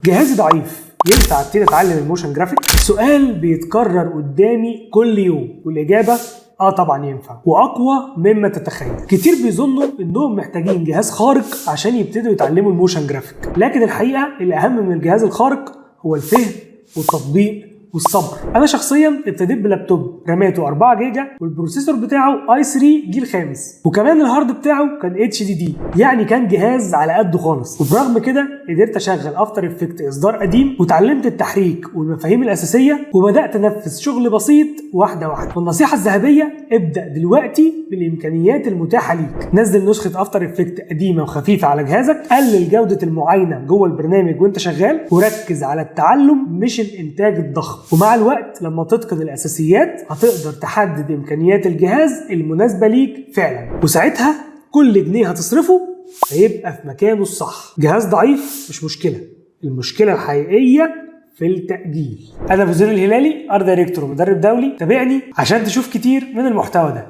جهازي ضعيف، ينفع ابتدي اتعلم الموشن جرافيك؟ سؤال بيتكرر قدامي كل يوم، والاجابه طبعا ينفع، واقوى مما تتخيل. كتير بيظنوا انهم محتاجين جهاز خارق عشان يبتدوا يتعلموا الموشن جرافيك، لكن الحقيقه الاهم من الجهاز الخارق هو الفهم والتطبيق والصبر. انا شخصيا ابتديت بلابتوب راماته 4 جيجا والبروسيسور بتاعه i3 جيل خامس، وكمان الهارد بتاعه كان HDD، يعني كان جهاز على قده خالص. وبرغم كده قدرت اشغل افتر افكت اصدار قديم، وتعلمت التحريك والمفاهيم الاساسيه، وبدات انفذ شغل بسيط واحده واحده. والنصيحه الذهبيه: ابدا دلوقتي بالامكانيات المتاحه ليك. نزل نسخه افتر افكت قديمه وخفيفه على جهازك، قلل جوده المعاينه جوه البرنامج وانت شغال، وركز على التعلم مش الانتاج الضخم. ومع الوقت لما تتقن الاساسيات هتقدر تحدد امكانيات الجهاز المناسبه ليك فعلا، وساعتها كل جنيه هتصرفه هيبقى في مكانه الصح. جهاز ضعيف مش مشكله، المشكله الحقيقيه في التأجيل. انا أبو زيد الهلالي، ارت دايركتور ومدرب دولي. تابعني عشان تشوف كتير من المحتوى ده.